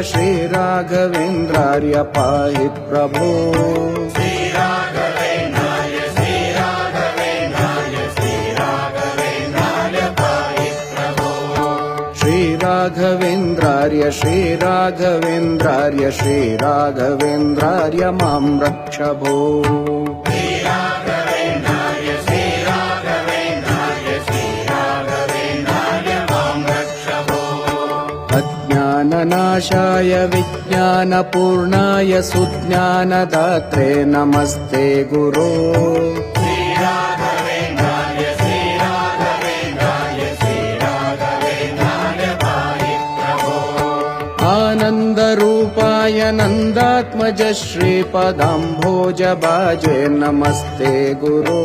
श्रीराघवेन्द्रार्य पाहि प्रभो श्रीराघवेन्द्रार्य मां रक्ष भो अज्ञाननाशाय विज्ञानपूर्णाय सुज्ञानदात्रे नमस्ते गुरो आनन्दरूपाय नन्दात्मज श्रीपदाम्भोजभाजे नमस्ते गुरो।